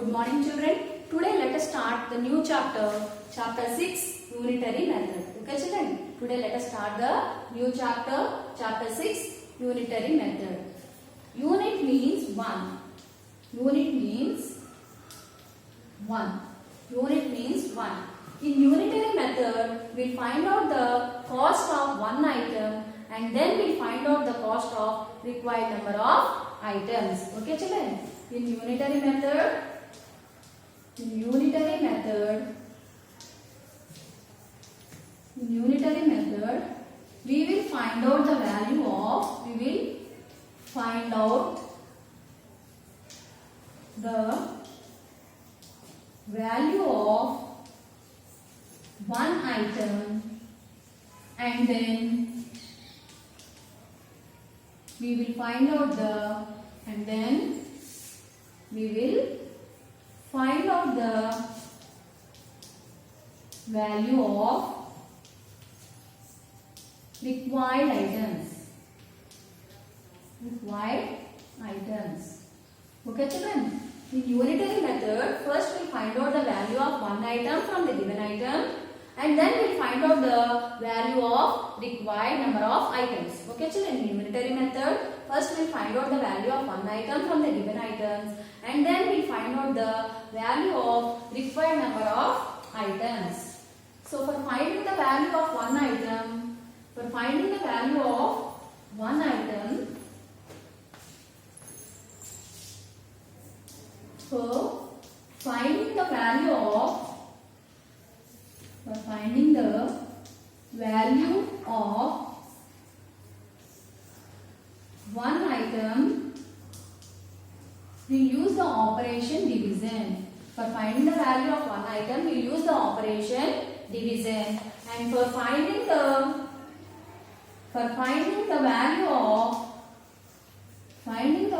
Good morning children. Today let us start the new chapter, chapter 6, unitary method. Okay children, today let us start the new chapter, chapter 6, unitary method. Unit means one. Unit means one. Unit means one. In unitary method, we find out the cost of one item and then we find out the cost of required number of items. Okay children, in unitary method, we will find out the value of, one item and then we will find out the value of required items. Okay children, in unitary method, first we find out the value of one item from the given item and then we find out the value of required number of items. Okay children, in unitary method, first we find out the value of one item from the given items and then we find out the value of required number of items. So for finding the value of one item, we use the operation division. For finding the value of one item, we use the operation division. And for finding the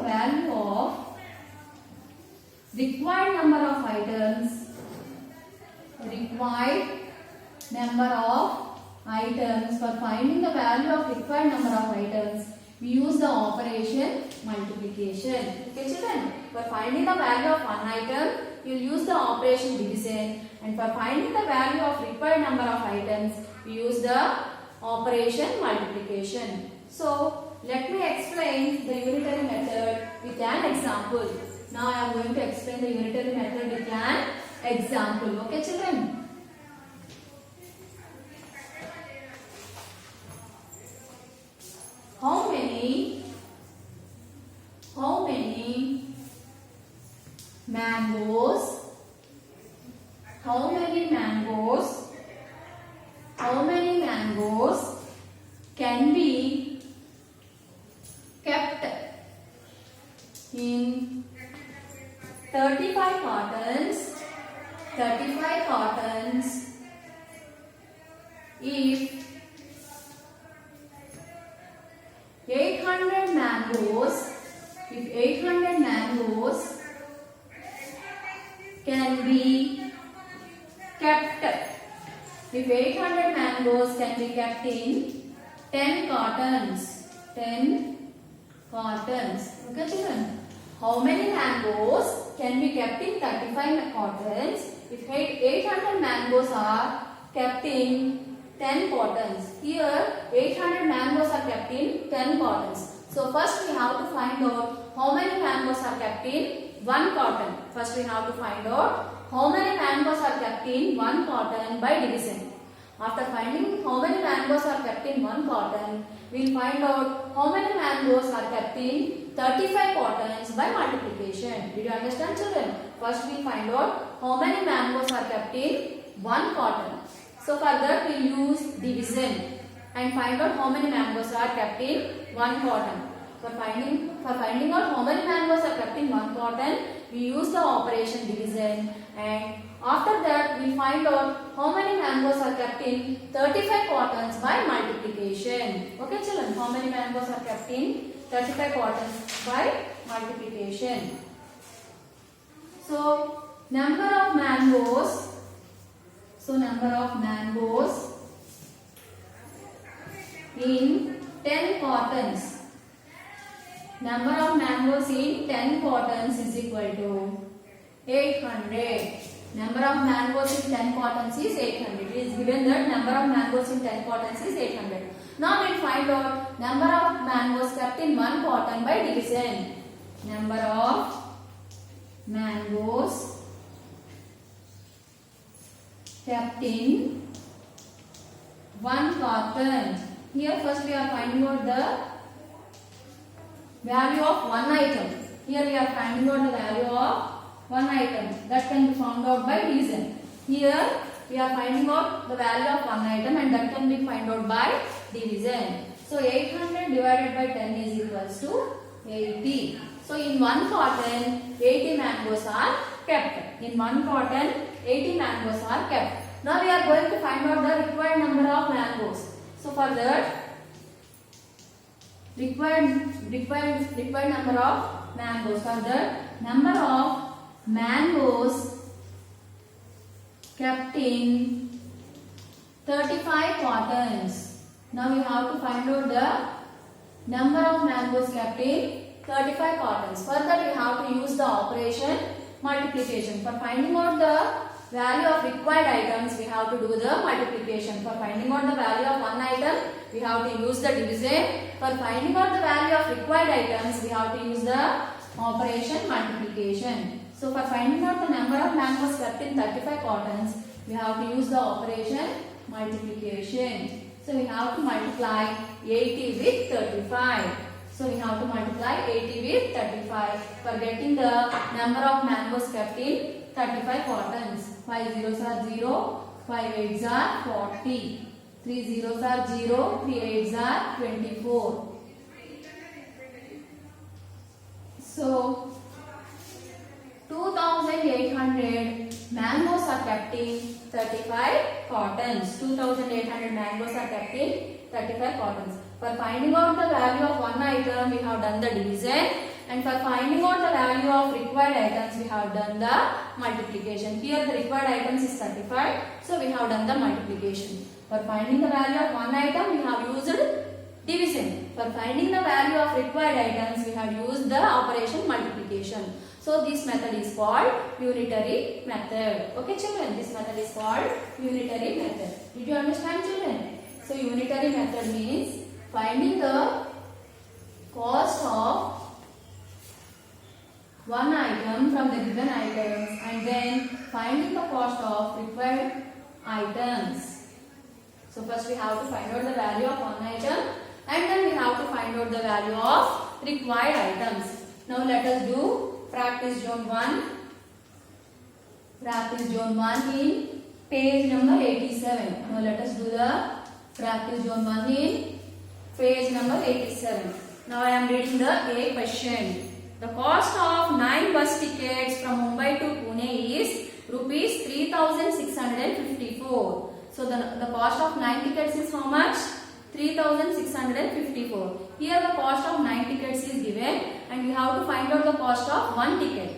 value of required number of items, for finding the value of required number of items, we use the operation multiplication. Okay children, for finding the value of one item, you will use the operation division, and for finding the value of required number of items, we use the operation multiplication. So let me explain the unitary method with an example. Now I am going to explain the unitary method with an example. Okay children? How many mangoes can be kept in 35 cartons if 800 mangoes can be kept in 10 cartons. Okay children, how many mangoes can be kept in 35 cartons if 800 mangoes are kept in 10 cartons? Here 800 mangoes are kept in 10 cartons. So first we have to find out how many mangoes are kept in 1 carton. First we have to find out how many mangoes are kept in 1 carton by division. After finding how many mangoes are kept in 1 carton, we will find out how many mangoes are kept in 35 cartons by multiplication. Did you understand children? First we will find out how many mangoes are kept in 1 carton. So for that we will use division and find out how many mangoes are kept in 1 carton. For finding out how many mangoes are kept in 1 carton, we use the operation division, and after that we find out how many mangoes are kept in 35 cartons by multiplication. Okay children, how many mangoes are kept in 35 cartons by multiplication. So number of mangoes in 10 cartons. Number of mangoes in 10 cartons is equal to 800. Number of mangoes in 10 cottons is 800. It is given that number of mangoes in 10 cottons is 800. Now we will find out number of mangoes kept in 1 cotton by division. Number of mangoes kept in 1 cotton. Here first we are finding out the value of one item. Here we are finding out the value of one item that can be found out by division. Here we are finding out the value of one item and that can be found out by division. So 800 divided by 10 is equals to 80. So in 1 cotton 80 mangoes are kept. In 1 cotton 80 mangoes are kept. Now we are going to find out the required number of mangoes. So for that required number of mangoes. For that number of mangoes kept in 35 cottons. Now we have to find out the number of mangoes kept in 35 cottons. For that we have to use the operation multiplication. For finding out the value of required items, we have to do the multiplication. For finding out the value of one item, we have to use the division. For finding out the value of required items, we have to use the operation multiplication. So for finding out the number of mangoes kept in 35 cottons, we have to use the operation multiplication. So we have to multiply 80 with 35. So we have to multiply 80 with 35 for getting the number of mangoes kept in 35 cottons. 5 zeros are 0, 5 eights are 40, 3 zeros are 0, 3 eights are 24. So 2800 mangoes are kept in 35 cottons. 2800 mangoes are kept in 35 cottons. For finding out the value of one item, we have done the division. And for finding out the value of required items, we have done the multiplication. Here the required items is 35. So we have done the multiplication. For finding the value of one item, we have used division. For finding the value of required items, we have used the operation multiplication. So this method is called unitary method. Okay children, this method is called unitary method. Did you understand children? So unitary method means finding the cost of one item from the given items and then finding the cost of required items. So first we have to find out the value of one item and then we have to find out the value of required items. Now let us do practice zone 1. Practice zone 1 in page number 87. Now let us do the practice zone 1 in page number 87. Now I am reading the A question. The cost of 9 bus tickets from Mumbai to Pune is rupees 3654. So the cost of 9 tickets is how much? 3654. Here the cost of 9 tickets is given and we have to find out the cost of 1 ticket.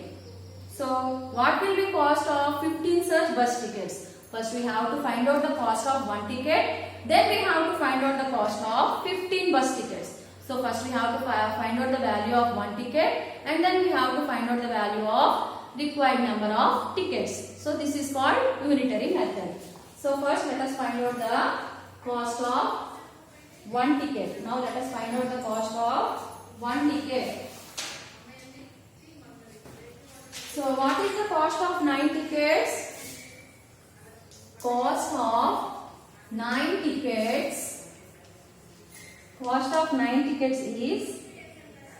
So what will be cost of 15 such bus tickets? First we have to find out the cost of 1 ticket. Then we have to find out the cost of 15 bus tickets. So first we have to find out the value of 1 ticket and then we have to find out the value of required number of tickets. So this is called unitary method. So first let us find out the cost of 1 ticket. Now let us find out the cost of 1 ticket. So what is the cost of 9 tickets? Cost of 9 tickets. Cost of 9 tickets is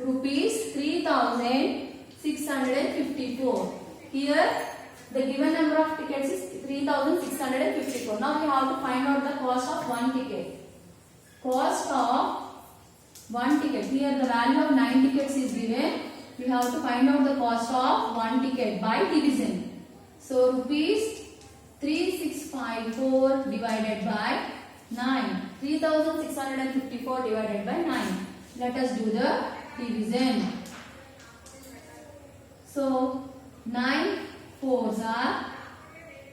rupees 3654. Here the given number of tickets is 3654. Now we have to find out the cost of 1 ticket. Cost of 1 ticket. Here the value of 9 tickets is given. We have to find out the cost of 1 ticket by division. So rupees 3654 divided by 9. 3654 divided by 9. Let us do the division. So 9 fours are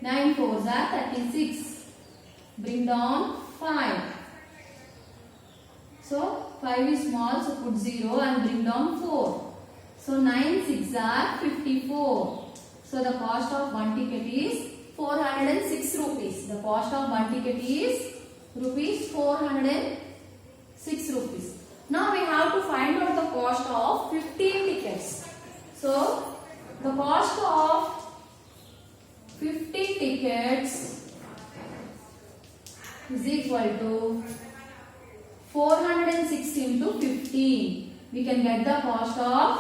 36. Bring down 5. So 5 is small, so put 0 and bring down 4. So 9 6 are 54. So the cost of one ticket is 406 rupees. The cost of one ticket is rupees 406 rupees. Now we have to find out the cost of 15 tickets. So the cost of 15 tickets is equal to 406 into 15. We can get the cost of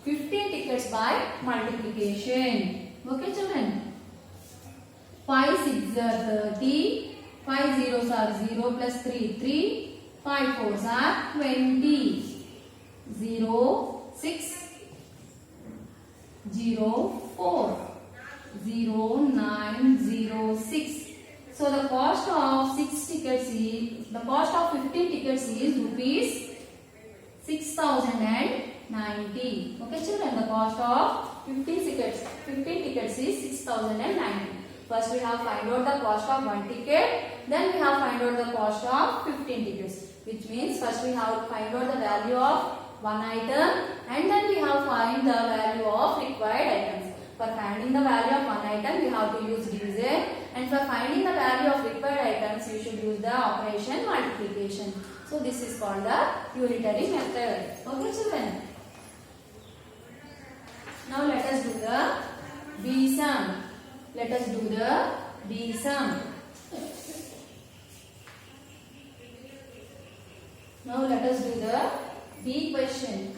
15 tickets by multiplication. Okay children? 5 6s are 30, 5 zeros are 0 plus 3, 3, 5 4s are 20, 0, 6, 0, 4, 0, 9, 0, 6. So the cost of 15 tickets is rupees 6090. Okay children, the cost of 15 tickets is 6090. First we have find out the cost of one ticket, then we have find out the cost of 15 tickets. Which means first we have to find out the value of one item and then we have find the value of required items. For finding the value of one item, we have to use division, and for finding the value of required items, you should use the operation multiplication. So this is called the unitary method. Okay children? Now let us do the B sum. Let us do the B sum. Now let us do the B question.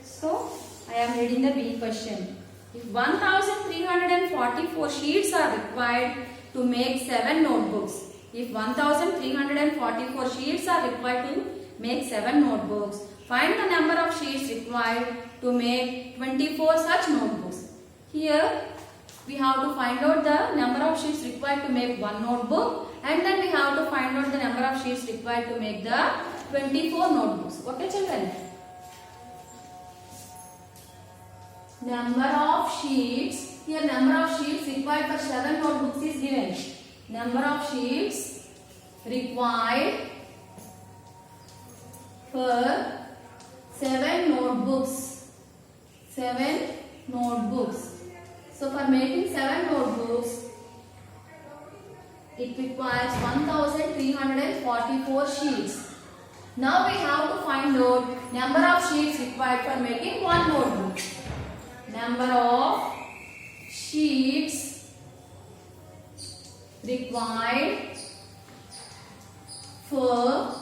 So I am reading the B question. If 1344 sheets are required to make 7 notebooks. If 1344 sheets are required to make 7 notebooks, find the number of sheets required to make 24 such notebooks. Here we have to find out the number of sheets required to make one notebook and then we have to find out the number of sheets required to make the 24 notebooks. Okay children? Number of sheets. Here number of sheets required for 7 notebooks is given. Number of sheets required for 7 notebooks. 7 notebooks. So for making 7 notebooks, it requires 1344 sheets. Now we have to find out number of sheets required for making one notebook. Number of sheets required for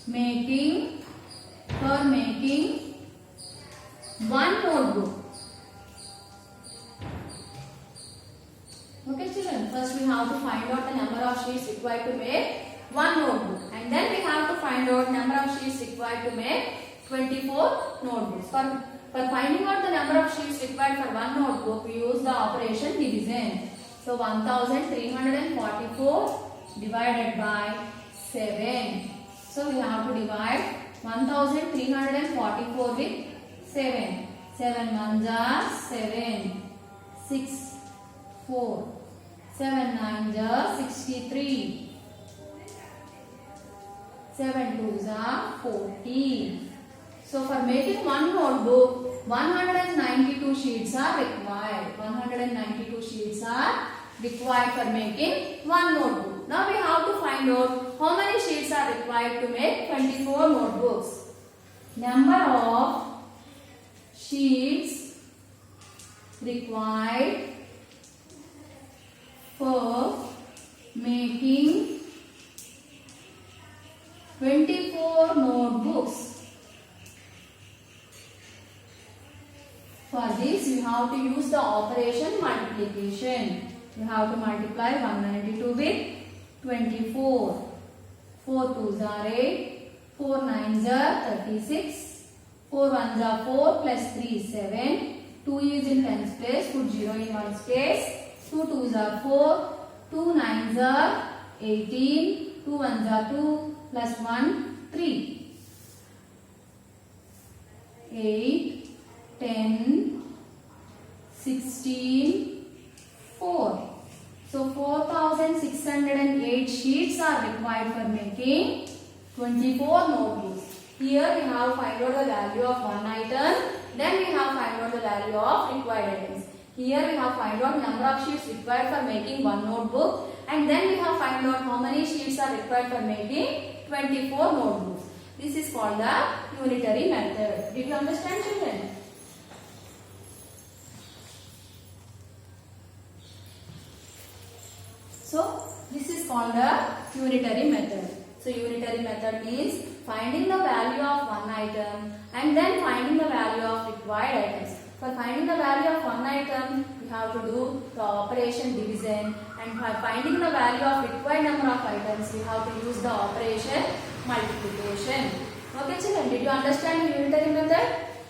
making one notebook. Okay children, first we have to find out the number of sheets required to make one notebook and then we have to find out number of sheets required to make 24 notebooks. For finding out the number of sheets required for one notebook, we use the operation division. So 1344 divided by 7. So we have to divide 1344 with 7. 7 ones are 7. 6, 4. 7 nines are 63. 7 twos are 40. So for making one notebook, 192 sheets are required. 192 sheets are required for making one notebook. Now we have to find out how many sheets are required to make 24 notebooks. Number of sheets required for making 24 notebooks. For this, you have to use the operation multiplication. You have to multiply 192 with 24. 4 2s are 8. 4 9s are 36. 4 1s are 4 plus 3 is 7. 2 is in tens place. Put 0 in ones place. 2 2s are 4. 2 9s are 18. 2 1s are 2 plus 1 3. 8. 10, 16, 4. So 4608 sheets are required for making 24 notebooks. Here we have find out the value of one item. Then we have find out the value of required items. Here we have find out number of sheets required for making one notebook. And then we have find out how many sheets are required for making 24 notebooks. This is called the unitary method. Did you understand, children? So this is called the unitary method. So unitary method means finding the value of one item and then finding the value of required items. For finding the value of one item, we have to do the operation division, and for finding the value of required number of items, we have to use the operation multiplication. Okay children, did you understand the unitary method?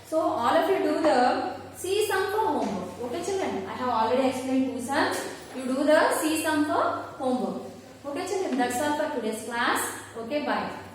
So all of you do the C sum for homework. Okay children, I have already explained two sums. You do the C sum for homework. Okay children, that's all for today's class. Okay, bye.